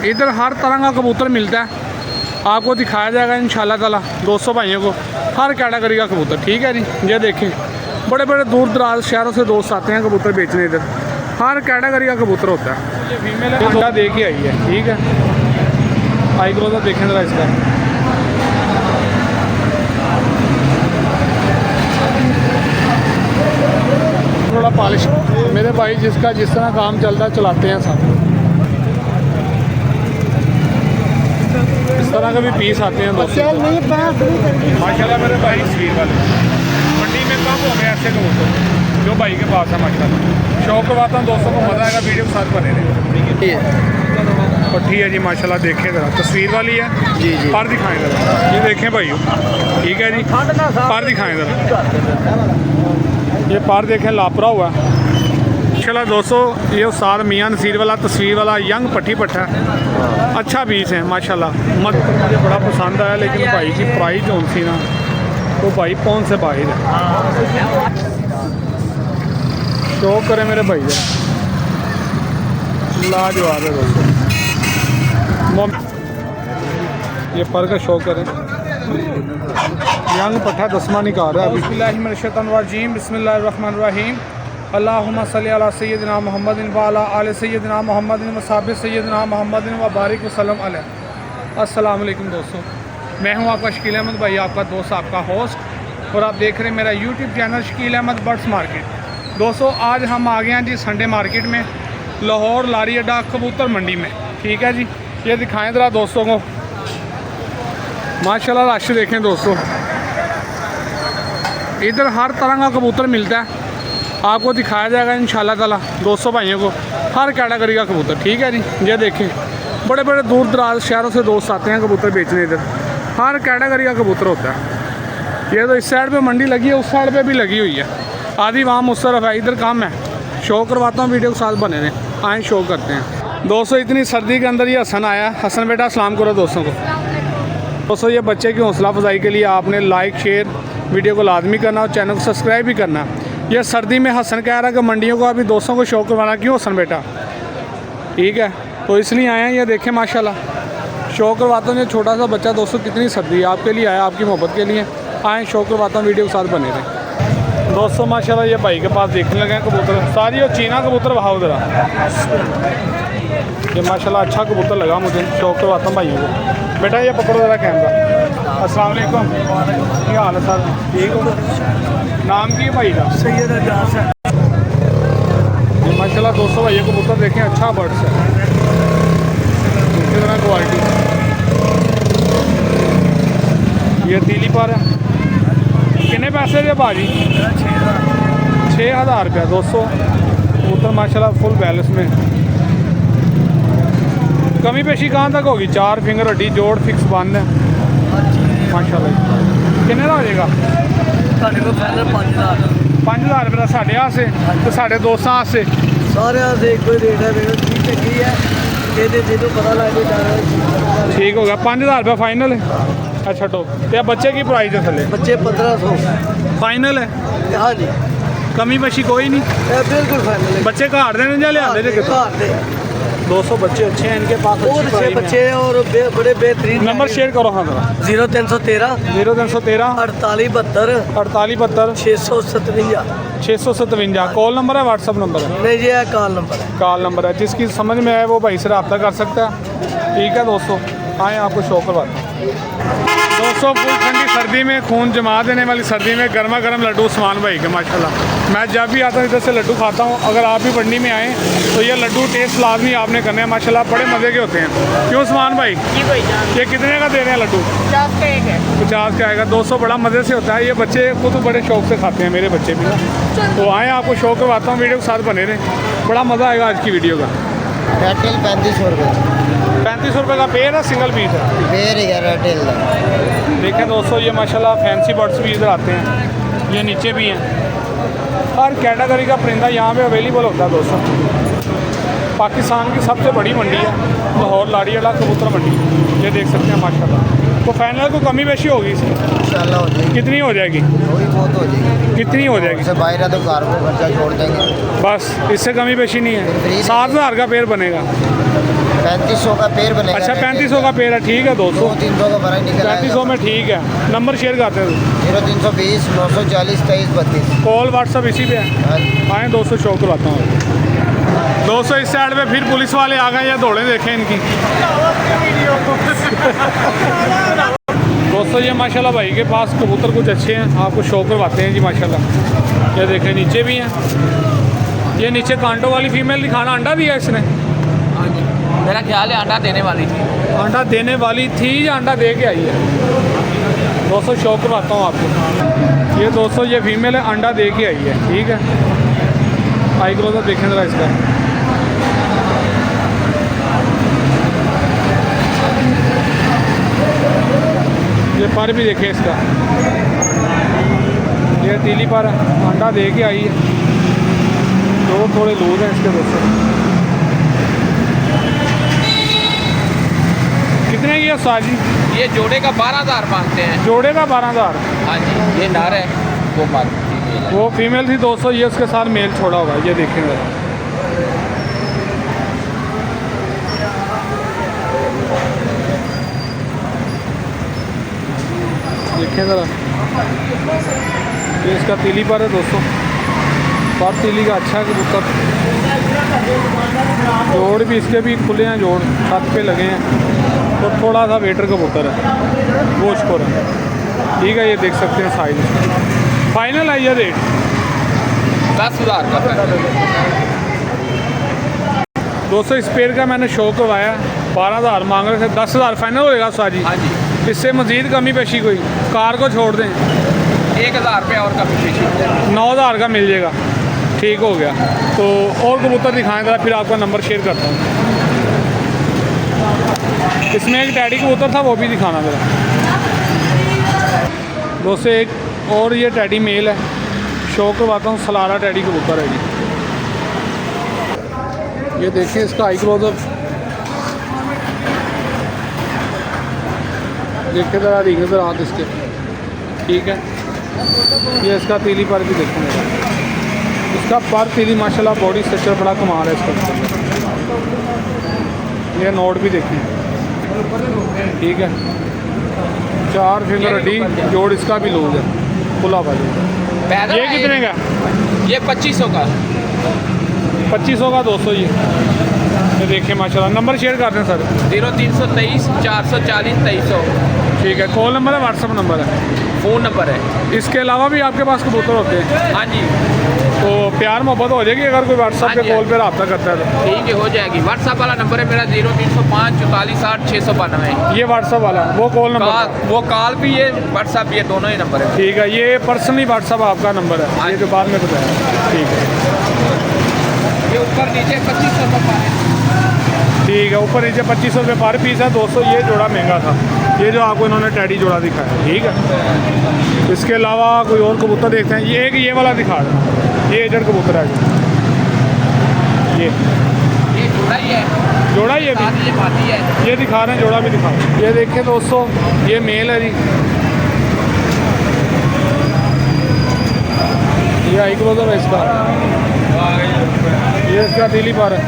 इधर हर तरह का कबूतर मिलता है, आपको दिखाया जाएगा इंशाल्लाह ताला दोस्तों भाइयों को, हर कैटेगरी का कबूतर। ठीक है जी, ये देखें बड़े बड़े दूर दराज शहरों से दोस्त आते हैं कबूतर बेचने, इधर हर कैटेगरी का कबूतर होता है। ये फीमेल है, अंडा दे के आई है। ठीक है, आई ग्रोथ देखें जरा इसका, थोड़ा पॉलिश। मेरे भाई जिसका जिस तरह काम चलता है चलाते हैं सब, इस तरह के भी पीस आते हैं दोस्तों माशाल्लाह। मेरे भाई तस्वीर वाले मंडी में कम हो गए ऐसे कबूतर जो भाई के पास है माशाल्लाह। शौक करवाता हूँ दोस्तों को, मज़ा आएगा, वीडियो के साथ बने रहे। और ठीक है जी माशाल्लाह, देखें ज़रा तस्वीर वाली है जी जी, पर दिखाएँ ज़रा, ये देखें भाई। ठीक है जी, पर दिखाएँ ज़रा, ये पर देखें लापरा हुआ है माशाल्लाह दोस्तों। ये उस्ताद मियाँ नसीर वाला तस्वीर वाला यंग पट्टी पट्टा है, अच्छा बीस है माशाल्लाह। मुझे बड़ा पसंद आया, लेकिन भाई की प्राइस जो सी ना वो भाई पौन से बाहर है। शौक करें मेरे भाई है, लाजवाब है दोस्तों। ये पर का शौक करें, यंग पट्टा 10वां निकाल रहा है। बिस्मिल्लाहिर्रहमानिर्रहीम, बिस्मिल्लाहिर्रहमानिर्रहीम, अल्लाहुम्मा सल्ली अला सय्यदिना मुहम्मदिन व अला आलि सय्यदिना मुहम्मदिन व साहबि सय्यदिना मुहम्मदिन व बारिक वसल्लम अलैहि। अस्सलाम वालेकुम दोस्तों, मैं हूं आपका शकील अहमद भाई, आपका दोस्त, आपका होस्ट, और आप देख रहे हैं मेरा YouTube channel Shakeel Ahmed birds market. दोस्तों आज हम आ गए हैं जी संडे मार्केट में, लाहौर लारी अड्डा कबूतर मंडी में। ठीक है जी, ये दिखाएँ ज़रा दोस्तों को माशाल्लाह। रश देखें दोस्तों, इधर हर तरह का कबूतर मिलता है, आपको दिखाया जाएगा इंशाल्लाह ताला दोस्तों भाइयों को, हर कैटेगरी का कबूतर। ठीक है जी, ये देखें बड़े बड़े दूर दराज शहरों से दोस्त आते हैं कबूतर बेचने, इधर हर कैटेगरी का कबूतर होता है। ये तो इस साइड पे मंडी लगी है, उस साइड पे भी लगी हुई है, आधी वहाँ मुस्तरफ है, इधर कम है। शो करवाता हूँ, वीडियो के साथ बने रहें, आए शो करते हैं दोस्तों। इतनी सर्दी के अंदर ये हसन आया। हसन बेटा सलाम करो दोस्तों को। दोस्तों ये बच्चे की हौसला अफजाई के लिए आपने लाइक शेयर वीडियो को लाजमी करना और चैनल को सब्सक्राइब भी करना। ये सर्दी में हसन कह रहा है कि मंडियों को अभी दोस्तों को शौक करवाना, क्यों हसन बेटा? ठीक है, तो इसलिए आए हैं। ये देखें माशाल्लाह, शौक करवाता हूँ। ये छोटा सा बच्चा दोस्तों, कितनी सर्दी है, आपके लिए आया, आपकी मोहब्बत के लिए आए। शौक करवाता हूँ, वीडियो के साथ बने रहे दोस्तों। माशाल्लाह ये भाई के पास देखने लगे हैं कबूतर सारी, और चीना कबूतर बहाओ ज़रा। ये माशाल्लाह अच्छा कबूतर लगा मुझे, शौक करवाता हूँ भाइयों को। बेटा ये पकड़ो ज़रा कैमरा। अस्सलाम वालेकुम, क्या हाल है सर? ठीक हो? नाम की भाई का? सैयद अजाज है। ये माशाल्लाह दोस्तों भाइयों कबूतर देखें, अच्छा बर्ड्स है, इसी तरह क्वालिटी। ये तीली पर है, कितने पैसे दे भाजी? 6000 रुपया दोस्तों। कबूतर माशाल्लाह फुल बैलेंस में। कमी पेशी कहाँ तक होगी? 4 फिंगर हड्डी जोड़ फिक्स बंद है माशाल्लाह। कितने का हो जाएगा? 5000 रुपये साढ़े आसे तो साढ़े दोस्तों आसे सारे एक रेट है, पता लग। ठीक हो गया, 5000 रुपये फाइनल है। अच्छा तो बच्चे की प्राइस है थले? बच्चे 1500 फाइनल है। हाँ जी, कमी पेशी कोई नहीं, बिल्कुल फाइनल है। बच्चे घर देने जा लिया? 200 बच्चे अच्छे हैं इनके पास, बहुत अच्छे बच्चे हैं और बड़े बेहतरीन। नंबर शेयर करो हाँ जरा। 0313 0313 4872 4872 657 657। कॉल नंबर है, व्हाट्सअप नंबर है? नहीं जी, कॉल नंबर है। कॉल नंबर है, जिसकी समझ में आए वो भाई से रब्ता कर सकता है। ठीक है दोस्तों, आए आपको शो करवाते हैं दोस्तों। फुल ठंडी सर्दी में खून जमा देने वाली सर्दी में गर्मा गर्म लड्डू उस्मान भाई के माशाल्लाह। मैं जब भी आता हूँ इधर से लड्डू खाता हूँ। अगर आप भी मंडी में आएँ तो ये लड्डू टेस्ट लाजमी आपने करने हैं माशाल्लाह, बड़े मज़े के होते हैं। क्यों उस्मान भाई? जी भाई जान। ये कितने का दे रहे हैं लड्डू? 50 का एक है। 50 का आएगा दोस्तों, बड़ा मज़े से होता है। ये बच्चे खुद बड़े शौक से खाते हैं, मेरे बच्चे भी ना। तो आएँ आपको शौक करवाता हूँ, वीडियो के साथ बने रहें, बड़ा मज़ा आएगा आज की वीडियो का। रेटेल 3500 रुपये। 3500 रुपये का पेयर है, सिंगल पीस है? पेयर ही है रेटेल। देखें दोस्तों, ये माशाल्लाह फैंसी बर्ड्स भी इधर आते हैं, ये नीचे भी हैं। हर कैटेगरी का परिंदा यहाँ पे अवेलेबल होता है दोस्तों। पाकिस्तान की सबसे बड़ी मंडी है लाहौर लारी अड्डा कबूतर मंडी, ये देख सकते हैं माशाल्लाह। तो फाइनल को कमी बेशी होगी इसकी इंशाल्लाह हो जाएगी। कितनी हो जाएगी? थोड़ी बहुत हो जाएगी। कितनी हो जाएगी? इससे बाहर है तो कार को खर्चा छोड़ देंगे बस, इससे कमी बेशी नहीं है। 7000 का पेयर बनेगा। 3500 का पेड़ बनेगा। अच्छा 3500 का पेड़ है, ठीक है दोस्तों। 200-300 का फर्क निकल 3500 में ठीक है। नंबर शेयर करते हैं 0320 940 2332। कॉल व्हाट्सअप इसी पे है। हाँ जी। आए दोस्तों, शौक करवाता हूँ दोस्तों। इस साइड पे फिर पुलिस वाले आ गए, या दौड़े देखें इनकी। दोस्तों ये माशाल्लाह भाई के पास कबूतर कुछ अच्छे हैं, आपको शौक करवाते हैं जी माशाल्लाह। ये देखें नीचे भी हैं। ये नीचे कांटों वाली फीमेल दिखाना, अंडा दिया इसने? मेरा ख्याल है अंडा देने वाली थी। अंडा देने वाली थी या अंडा दे के आई है? दोस्तों शौक करवाता हूँ आपको। ये दोस्तों ये फीमेल है, अंडा दे के आई है, ठीक है। आई क्लोजर देखें ज़रा इसका। ये पर भी देखें इसका, ये तीली पर अंडा दे के आई है। तो थोड़े लूज हैं इसके दोस्तों। कितने की है उस्ताद जी? ये जोड़े का 12,000 मांगते हैं। जोड़े का 12,000। हाँ जी, ये नर है, वो फीमेल है। वो फीमेल थी दोस्तों, ये उसके साथ मेल छोड़ा हुआ है। ये देखें ज़रा, देखें ज़रा। ये इसका तीली पर है दोस्तों, पर तीली का अच्छा है कबूतर। जोड़ भी इसके भी खुले हैं, जोड़ छत पे लगे हैं। तो थोड़ा सा वेटर कबूतर है, गोश्तखोर है, ठीक है। ये देख सकते हैं साइज। फाइनल है ये रेट 10,000 का है। दोस्तों इस पेड़ का मैंने शो करवाया, 12,000 मांग रहे थे। 10,000 फाइनल होएगा साजी? हाँ जी। इससे मज़ीद कमी पेशी कोई? कार को छोड़ दें, 1,000 रुपये और कमी पेशी। 9,000 का मिल जाएगा, ठीक हो गया। तो और कबूतर दिखाएं ज़रा, फिर आपका नंबर शेयर करता हूँ। इसमें एक टैडी कबूतर था, वो भी दिखाना ज़रा दोस्तों। एक और ये टैडी मेल है, शो करवाता हूँ। सलारा टैडी कबूतर है जी। ये देखें इसका आई क्लोजर, देखे ज़रा रिंग ज़रा हाथ इसके, ठीक है। ये इसका तीली पर भी देखें मेरा, इसका पर तीली माशाल्लाह बॉडी स्ट्रक्चर बड़ा कमाल है इसका। ये नोट भी देखें, ठीक है। 4 फिंगर हड्डी, जोड़ इसका भी लूज है, खुला बाजू। ये कितने का? ये 2500 का। 2500 का दोस्तों। ये देखें माशाल्लाह। नंबर शेयर कर दें सर। 0323 440 2300 ठीक है। कॉल नंबर है, व्हाट्सअप नंबर है, फ़ोन नंबर है। इसके अलावा भी आपके पास कबूतर होते हैं? हाँ जी, तो प्यार मोहब्बत हो जाएगी अगर कोई व्हाट्सअप हाँ पे जी, कॉल पे रब्ता करता है तो? ठीक है, हो जाएगी। व्हाट्सअप वाला नंबर है मेरा 0305 44 60 692। ये व्हाट्सअप वाला, वो कॉल नंबर? वो कॉल भी है, व्हाट्सअप भी है, दोनों ही नंबर है। ठीक है। ये पर्सनली व्हाट्सअप आपका नंबर है, ये जो बाद में बताया, ठीक है। ये ऊपर नीचे 2500 रुपये है। ठीक है, ऊपर नीचे 2500 रुपये पर पीस है दोस्तों। ये जोड़ा महंगा था, ये जो आपको इन्होंने टैडी जोड़ा दिखाया, ठीक है। इसके अलावा कोई और कबूतर देखते हैं। ये एक ये वाला दिखा दें, ये एजेंट कबूतर है ये जोड़ा ही है, जोड़ा ही है भी? ये मादी है। ये दिखा रहे हैं, जोड़ा भी दिखा रहे हैं। ये देखें दोस्तों, ये मेल है जी। ये आई क्लोजर है इसका, ये इसका दिली पर है,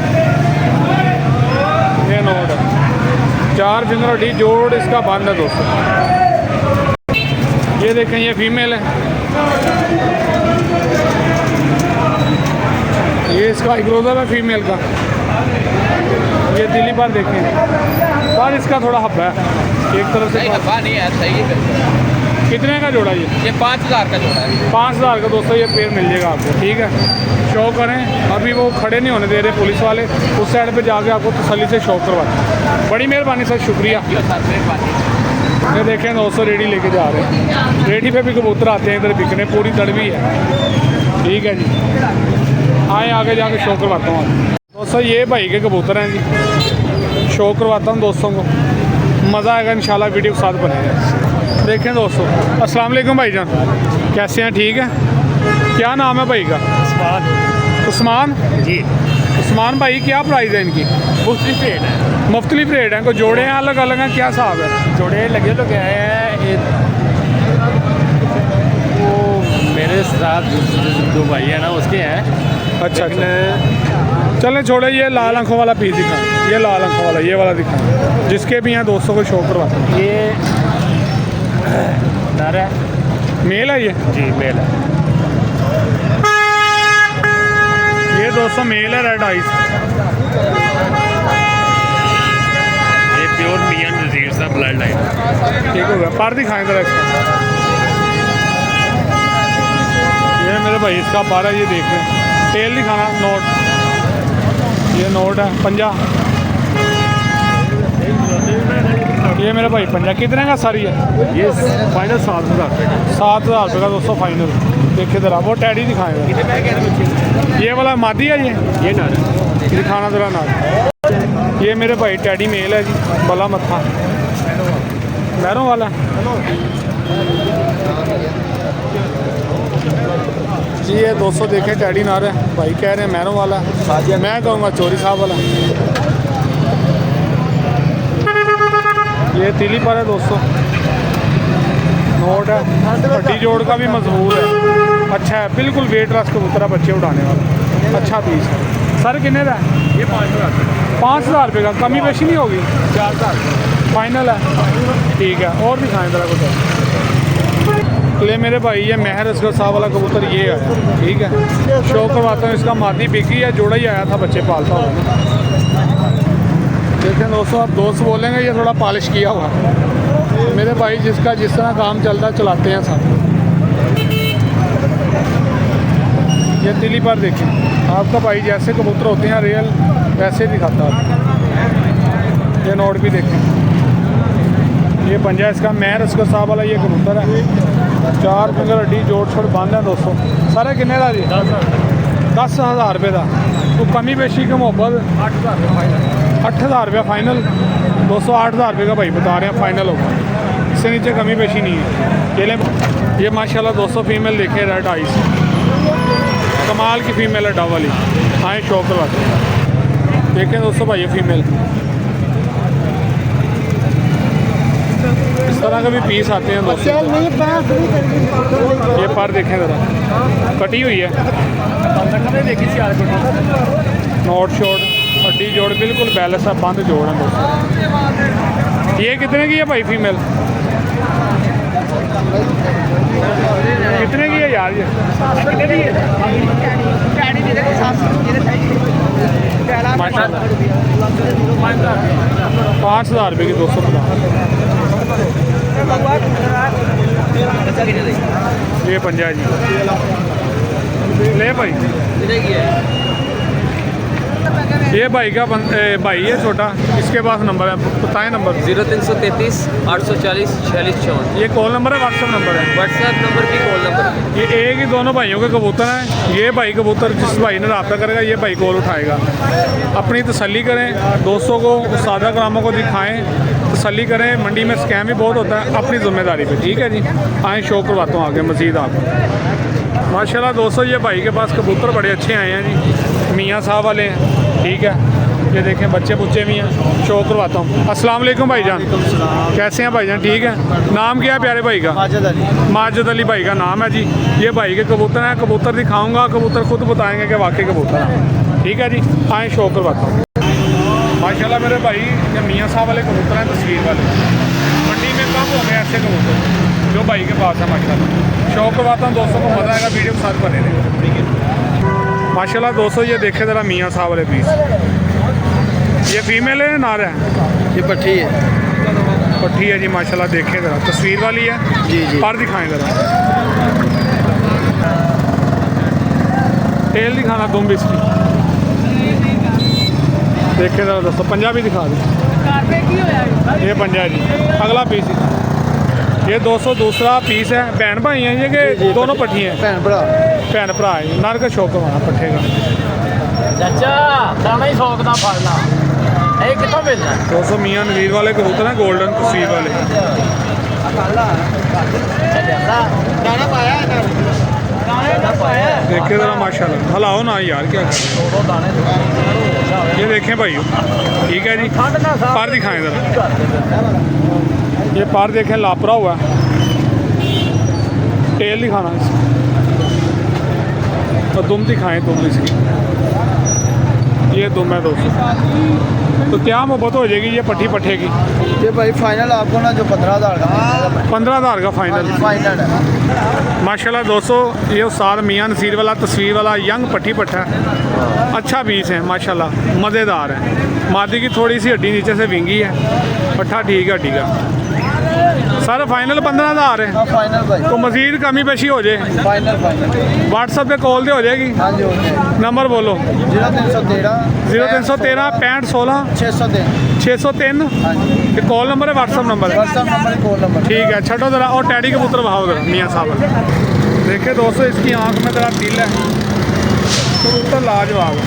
ये नोट है। 4 फिंगर हड्डी, जोड़ इसका बंद है दोस्तों। ये देखें, ये फीमेल है। ये इसका आई क्लोजर है फीमेल का। ये दिली पर देखें, पर इसका थोड़ा हब्बा है एक तरफ से। नहीं हब्बा नहीं है, सही है। कितने का जोड़ा ये? 5000 का जोड़ा है। 5000 का दोस्तों ये पेड़ मिल जाएगा आपको, ठीक है। शो करें, अभी वो खड़े नहीं होने दे रहे पुलिस वाले, उस साइड पे जाके आपको तसल्ली से शो करवाते। बड़ी मेहरबानी सर, शुक्रिया। ये देखें दोस्तों, रेडी लेके जा रहे हैं। रेडी पे भी कबूतर आते हैं इधर बिकने, पूरी तड़वी है, ठीक है जी। आए आगे जाके शो करवाता हूँ दोस्तों। ये भाई के कबूतर हैं जी, शो करवाता हूँ दोस्तों को, मज़ा आएगा इंशाल्लाह, वीडियो के साथ बनेगा। देखें दोस्तों, अस्सलाम वालेकुम भाईजान, कैसे हैं? ठीक है। क्या नाम है भाई का? उस्मान जी। उस्मान भाई, क्या प्राइस है इनकी? मुख्तलिफ रेट है, मुख्तलिफ रेट हैं, कोई जोड़े हैं अलग अलग हैं, क्या हिसाब है? जोड़े लगे तो क्या है, वो मेरे साथ जो भाई है ना उसके हैं। अच्छा लेकिन चले छोड़े, ये लाल आंखों वाला पीस दिखाएं, ये लाल आंखों वाला, ये वाला दिखाएं, जिसके भी हैं दोस्तों को शो करवाते हैं। ये नर है मेल है ये, जी, मेल है। ये दोस्तों मेल है, रेड आइस। ये प्योर मियां नज़ीर सा ब्लड लाइन। ठीक हो गया, पर दिखाएं जरा इसका। ये मेरे भाई इसका पर है, ये देख रहे हैं। तेल दिखाना, नोट, ये नोट है 50। ये मेरे भाई 50 कितने का सारी है? ये फाइनल 7,000 रुपये का। 7,000 रुपये का दोस्तों फाइनल। देखिए ज़रा वो टैडी दिखाएगा। ये वाला मादी है, ये नर है। दिखाना ज़रा ना। ये मेरे भाई टैडी मेल है जी, बला मत्था लहरों वाला। जी ये 200 देखें टैडी नार है, भाई कह रहे हैं मैरों वाला, मैं कहूँगा चोरी साहब वाला। ये तिली पर है दोस्तों, नोट है, हड्डी जोड़ का भी मजबूत है, अच्छा है, बिल्कुल वेट रस कबूतर है, बच्चे उठाने वाला, अच्छा पीस है। सर कितने का है? ये 5,000 रुपये। 5,000 रुपये का, कमी पेशी नहीं होगी? 4,000 फाइनल है, ठीक है। और दिखाएं जरा कुछ। ले मेरे भाई ये महर असगर साहब वाला कबूतर ये है, ठीक है, शो करवाता हूँ। इसका मादी बिकी है, जोड़ा ही आया था, बच्चे पालता हुआ। देखें दोस्तों, आप दोस्त बोलेंगे ये थोड़ा पॉलिश किया हुआ। मेरे भाई जिसका जिस तरह काम चलता है चलाते हैं सब। ये दिल्ली पर देखें, आपका भाई जैसे कबूतर होते हैं रियल वैसे दिखाता है। ये नोट भी देखें, ये पंजा इसका महर असगर साहब वाला ये कबूतर है। 4 फिंगर हड्डी जोड़ छोड़ बंद है दोस्तों। सारे किन्ने का जी? 10,000 रुपये का। तो कमी पेशी की मोहब्बत 8,000 रुपया फाइनल। 208,000 रुपये का भाई बता रहे हैं फाइनल होगा, इससे नीचे कमी पेशी नहीं है। ये लें, ये माशाल्लाह 200 फीमेल देखे, रेड आइस, कमाल की फीमेल है डब वाली। आए शो करवाते हैं, देखें दोस्तों भाई ये फीमेल। इस तरह के भी पीस आते हैं दोस्तों। ये पर देखें ज़रा, कटी हुई है, देखी सी नोट शोट हड्डी जोड़ बिल्कुल बैलेंस है, बंद जोड़ है दोस्तों। ये कितने की है भाई फीमेल? कितने की है यार ये? माशाल्लाह 5,000 रुपये की 250। ये पंजा जी, ले भाई ये भाई का भाई है छोटा, इसके पास नंबर है, बताएं नंबर। 0333 840 4654। ये कॉल नंबर है, व्हाट्सएप नंबर है? व्हाट्सएप नंबर भी कॉल नंबर। ये एक ही दोनों भाइयों के कबूतर हैं। ये भाई कबूतर जिस भाई ने रब्ता करेगा ये भाई कॉल उठाएगा। अपनी तसल्ली करें, दोस्तों को सादा ग्रामों को दिखाएं, तसल्ली करें। मंडी में स्कैम भी बहुत होता है, अपनी जिम्मेदारी पे, ठीक है जी। आए शो करवाता हूँ आगे मज़ीद आपको। माशाल्लाह दोस्तों ये भाई के पास कबूतर बड़े अच्छे आए हैं जी, मियाँ साहब वाले हैं, ठीक है। ये देखें बच्चे बुच्चे भी हैं, शो करवाता हूँ। अस्सलाम वालेकुम भाईजान, कैसे हैं भाईजान? ठीक है। नाम क्या है प्यारे भाई का? माजिद अली। माजिद अली भाई का नाम है जी। ये भाई के कबूतर हैं, कबूतर दिखाऊंगा, कबूतर खुद बताएंगे कि वाकई कबूतर हैं, ठीक है जी। आए शो करवाता हूँ। माशाल्लाह मेरे भाई ये मियाँ साहब वाले कबूतर हैं, तस्वीर वाले। मंडी में कम हो गए ऐसे कबूतर जो भाई के पास है माशाल्लाह। शो करवाता हूँ, दोस्तों को मज़ा आएगा, वीडियो के साथ बने रहें, ठीक है। माशाल्लाह दोस्तों ये देखे ज़रा मियाँ साहब वाले पीस। ये फीमेल है नार है? ये पट्टी है। पट्टी है जी माशाल्लाह, देखें ज़रा, तस्वीर वाली है जी जी। पर दिखाएं ज़रा, टेल दिखाना दुम भी इसकी, देखें ज़रा दोस्तों। पंजाबी दिखा दें, ये पंजा जी। अगला पीस ये 200 दूसरा पीस है। बहन भाई हैं ये कि दोनों पट्टी हैं? भैन भरा है। नर का शौक हमारा पट्ठे का। चाचा दाना ही शौक ना फड़ना, ये कितना मिलना? 200 मियाँ नज़ीर वाले कबूतर हैं, गोल्डन तस्वीर वाले। दाना पाया देखे ज़रा माशाल्लाह, हलाओ ना यार, क्या ये देखें भाई, ठीक है जी। पार दिखाएं ज़रा, ये पार देखें लापरा हुआ है। टेल दिखाना इसकी और दुम दिखाएं, दुम इसकी। ये दुम है दोस्तों। तो क्या मोहब्बत हो जाएगी ये पट्टी पट्ठे की? ये भाई फाइनल आपको ना जो 15,000 का मिलेगा। 15,000 का फाइनल। फाइनल है माशाल्लाह दोस्तों, ये उस्ताद मियां नसीर वाला तस्वीर वाला यंग पट्टी पट्ठा है। अच्छा बीस है माशाल्लाह, मज़ेदार है। मादी की थोड़ी सी हड्डी नीचे से विंगी है, पट्ठा ठीक है हड्डी का। सर फाइनल 15,000 है। हाँ फाइनल भाई। तो मज़ीद कमी पेशी हो जाए? Final final. व्हाट्सअप पे कॉल दे हो जाएगी? हाँ जी होते हैं। नंबर बोलो। 0313 0313 65 16 603। 603। हाँ जी ये कॉल नंबर है, व्हाट्सअप नंबर है? WhatsApp number call number. ठीक है, छठो ज़रा और टैडी कबूतर बहाओ ज़रा मियाँ साहब। देखिए दोस्तों, इसकी आंख में ज़रा तिल है, कबूतर लाजवाब है।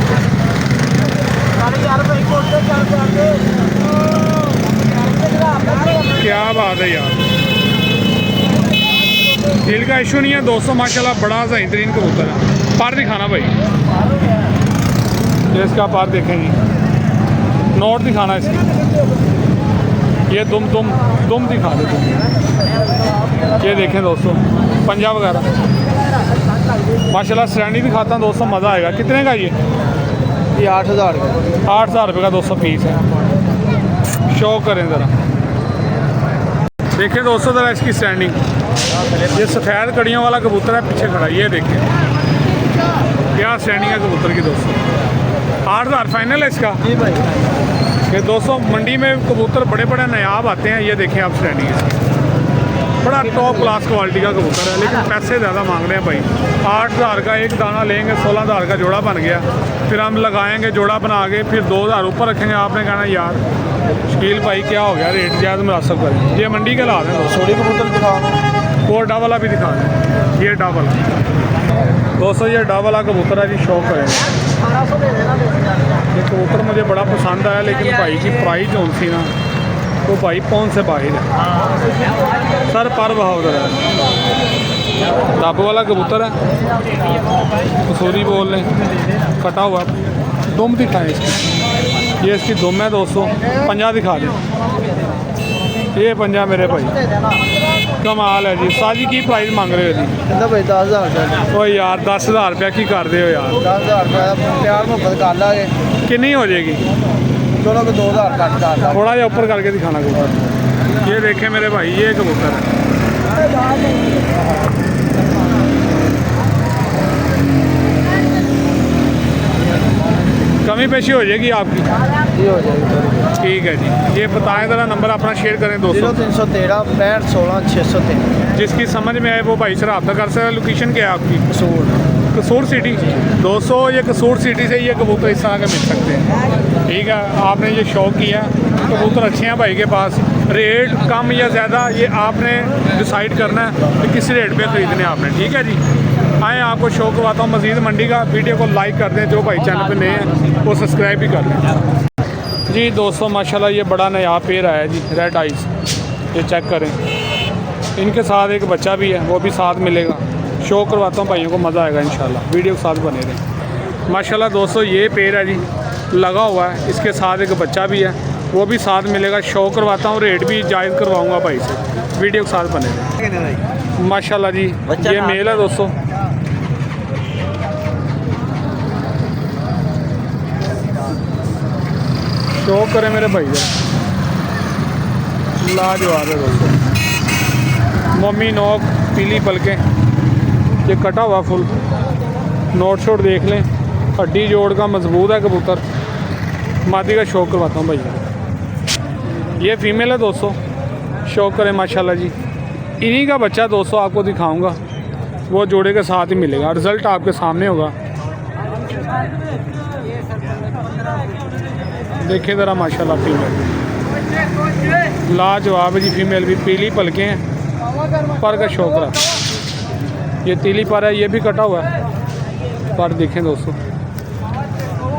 क्या बात है यार, दिल का इशू नहीं है दोस्तों। माशाल्लाह बड़ा सही तरीन कबूतर है। पर दिखाना भाई, ये इसका पर देखेंगे, नोट दिखाना इसकी। ये दुम दुम दुम दिखा दे तुम। ये देखें दोस्तों, पंजा वगैरह माशाल्लाह। श्रेणी दिखाता हूँ दोस्तों, मज़ा आएगा। कितने का ये? 8,000 का। 8,000 रुपये का दोस्तों पीस है। शो करें ज़रा, देखिए दोस्तों ज़रा इसकी स्टैंडिंग। ये सफ़ेद कड़ियों वाला कबूतर है, पीछे खड़ा। ये देखिए क्या स्टैंडिंग है कबूतर की दोस्तों। 8,000 फाइनल है इसका। जी भाई। कि दोस्तों मंडी में कबूतर बड़े बड़े नायाब आते हैं। ये देखें आप स्टैंडिंग इसकी, बड़ा टॉप क्लास क्वालिटी का कबूतर है, लेकिन पैसे ज़्यादा मांग रहे हैं भाई। 8,000 का एक दाना लेंगे, 16,000 का जोड़ा बन गया। फिर हम लगाएंगे जोड़ा बना के, फिर 2,000 ऊपर रखेंगे। आपने कहना यार शकील भाई क्या हो गया, रेट ज़्यादा मुनासिब करें। ये मंडी के ला दें दोस्तों। छोटी कबूतर दिखाओ। वो डा वाला भी दिखा दें। ये डा वाला दोस्तों, ये डा वाला कबूतर है जी, शौक करेंगे। ये कबूतर मुझे बड़ा पसंद आया, लेकिन भाई की प्राइस जो सी ना, वो भाई पौन से बाहर है। सर पर बहाव है, डब वाला कबूतर है, कसूरी बोल लें, कटा हुआ। दुम दिखाएं इसकी। ये इसकी दुम है दोस्तों। पंजा दिखा दें। ये पंजा मेरे भाई कमाल है जी। साजी की प्राइस मांग रहे हो जी? कहता भाई 10,000 का। ओ यार 10,000 रुपया की कर दे हो यार। 10,000 का प्यार मोहब्बत कर लागे। कितनी हो जाएगी? चलो कि 2,000 कट कर ला। थोड़ा जा ऊपर करके दिखाना कबूतर। ये देखें मेरे भाई, ये कबूतर है। कमी पेशी हो जाएगी आपकी? ये हो जाएगी। ठीक है जी। ये बताएं ज़रा, नंबर अपना शेयर करें दोस्तों। 0313 65 16 603। जिसकी समझ में आए वो भाई से रब्ता कर सकते हैं। लोकेशन क्या है आपकी? कसूर। कसूर सिटी दोस्तों। ये कसूर सिटी से ये कबूतर इस तरह के मिल सकते हैं। ठीक है, आपने ये शौक किया, कबूतर अच्छे हैं भाई के पास। रेट कम या ज़्यादा ये आपने डिसाइड करना है कि किस रेट पे ख़रीदने आपने। ठीक है जी, आए आपको शौक करवाता हूँ मज़ीद मंडी का। वीडियो को लाइक कर दें, जो भाई चैनल पे नए हैं वो सब्सक्राइब भी कर लें जी। दोस्तों माशाल्लाह ये बड़ा नया पेड़ आया जी, रेड आइस। ये चेक करें, इनके साथ एक बच्चा भी है, वो भी साथ मिलेगा। शो करवाता हूँ भाइयों को, मज़ा आएगा इंशाल्लाह। वीडियो के साथ बने रहें। माशाल्लाह दोस्तों ये पेड़ है जी, लगा हुआ है, इसके साथ एक बच्चा भी है, वो भी साथ मिलेगा। शो करवाता हूँ, रेट भी जायज़ करवाऊँगा भाई से। वीडियो के साथ बने रहें। माशाल्लाह जी ये मेल है दोस्तों। शो करें मेरे भाई, लाजवाब है दोस्तों। मम्मी नोक, पीली पलकें, ये कटा हुआ फुल। नोट शोट देख लें, हड्डी जोड़ का मजबूत है कबूतर। मादी का शौक करवाता हूँ भाई। ये फीमेल है दोस्तों, शौक करें माशाल्लाह जी। इन्हीं का बच्चा दोस्तों आपको दिखाऊंगा, वो जोड़े के साथ ही मिलेगा। रिज़ल्ट आपके सामने होगा, देखिए ज़रा माशाल्लाह। फीमेल लाजवाब है जी, फीमेल भी। पीली पलकें हैं, पर का शौक रहा। ये तीली पर है, ये भी कटा हुआ है पर। देखें दोस्तों,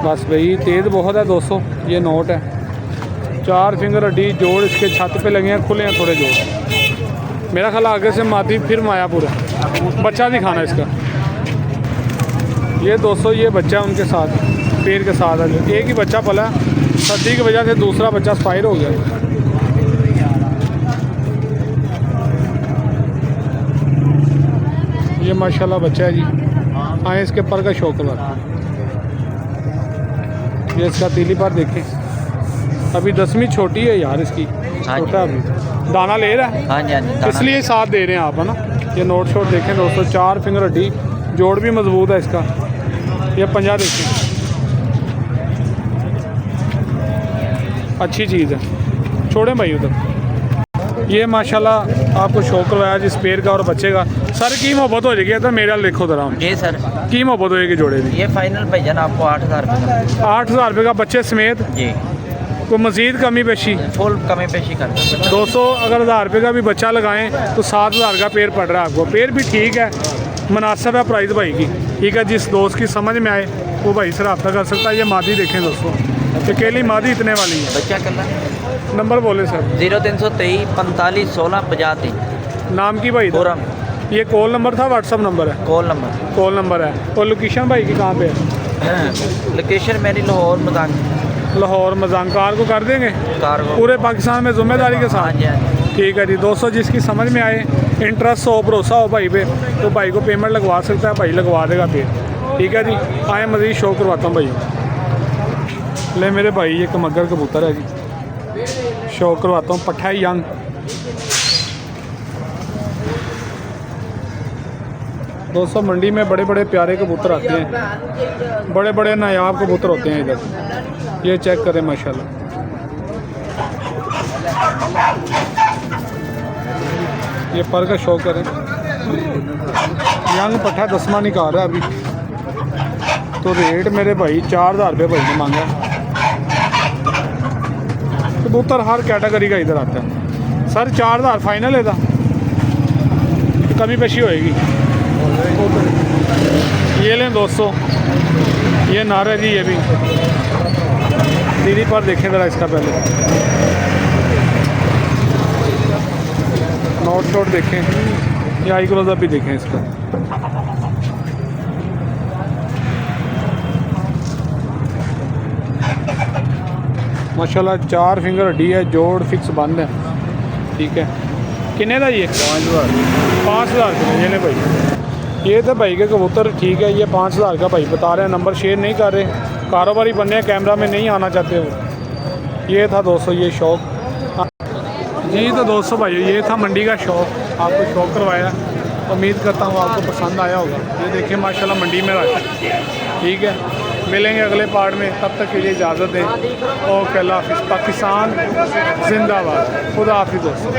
बस भाई तेज़ बहुत है दोस्तों। ये नोट है, 4 फिंगर हड्डी जोड़ इसके छत पे लगे हैं, खुले हैं थोड़े जोड़। मेरा ख्याल आगे से मादी फिर मायापुर है। बच्चा दिखाना इसका। ये दोस्तों ये बच्चा उनके साथ, पेड़ के साथ है। एक ही बच्चा पला है, सर्दी की वजह से दूसरा बच्चा फायर हो गया। ये माशाल्लाह बच्चा है जी। आए इसके पर का शौक करवा। ये इसका तीली पर देखें, अभी 10वीं छोटी है यार इसकी, हाँ जी। छोटा अभी दाना ले रहा है, हाँ जी हाँ जी इसलिए साथ दे रहे हैं आप, है ना। ये नोट शोट देखें दोस्तों, 4 फिंगर हड्डी, जोड़ भी मजबूत है इसका। ये पंजा देखें, अच्छी चीज़ है। छोड़ें भाई उधर। ये माशाल्लाह आपको शौक करवाया जिस पेड़ का और बच्चे का। सर की मोहब्बत हो जाएगी तो मेरा लिखो जरा, जी सर। की मोहब्बत होएगी जोड़े की? ये फाइनल भाईजान आपको 8,000 रुपये 8,000 रुपये का बच्चे समेत। जी, कोई मज़ीद कमी पेशी? फुल कमी पेशी कर दो। 200 अगर 1000 रुपये का भी बच्चा लगाएं तो 7,000 का पेड़ पड़ रहा है आपको। पेड़ भी ठीक है, मुनासिब है प्राइस भाई की, ठीक है। जिस दोस्त की समझ में आए वो भाई से रब्ता कर सकता है। ये मादी देखें दोस्तों, अकेली मादी इतने वाली है। बच्चा करना नंबर बोले सर। 0323 45 16 50 नाम की भाई? खुरम। ये कॉल नंबर था, व्हाट्सअप नंबर है? Call number. कॉल नंबर है। और लोकेशन भाई की कहाँ पे है? लोकेशन मेरी लाहौर मदान लाहौर मजान। कार को कर देंगे कार्गो। पूरे पाकिस्तान में जिम्मेदारी के हाँ साथ? जी हाँ जी। ठीक है जी दोस्तों, जिसकी समझ में आए, इंटरेस्ट हो, भरोसा हो भाई पे, तो भाई को पेमेंट लगवा सकता है, भाई लगवा देगा पे। ठीक है जी, आए मज़ीद शो करवाता हूँ भाई। ले मेरे भाई, ये कमगर कबूतर है जी, शो करवाता हूँ। पट्ठा यंग, दोस्तों मंडी में बड़े बड़े प्यारे कबूतर आते हैं, बड़े बड़े नायाब कबूतर होते हैं इधर। ये चेक करें माशाल्लाह। ये पर का शो करें। यंग पट्ठा 10वां निकाल रहा है अभी, तो रेट मेरे भाई 4,000 रुपये भाई ने मांगा। कबूतर हर कैटेगरी का इधर आता है सर। 4,000 फाइनल है था, कमी पेशी होएगी। ये लें दोस्तों, ये नारा जी, ये भी दीदी पर देखें ज़रा इसका पहले नोट शोट देखें, ये आई क्लोजअप भी देखें इसका। माशाल्लाह 4 फिंगर हड्डी है, जोड़ फिक्स बंद है। ठीक है, किन्ने का ये? 5,000 रुपये। ये ले भाई, ये तो भाई के कबूतर ठीक है। ये 5,000 का भाई बता रहे हैं, नंबर शेयर नहीं कर रहे, कारोबारी बनने हैं, कैमरा में नहीं आना चाहते वो। ये था दोस्तों ये शौक़ जी। तो दोस्तों भाई ये था मंडी का शौक़, आपको शौक़ करवाया। उम्मीद करता हूँ आपको पसंद आया होगा। ये देखिए माशाल्लाह मंडी में रश। ठीक है, मिलेंगे अगले पार्ट में, तब तक के लिए इजाज़त दें। ओके, अल्लाह हाफ़िज़। पाकिस्तान जिंदाबाद। खुदा हाफ़िज़ दोस्तों।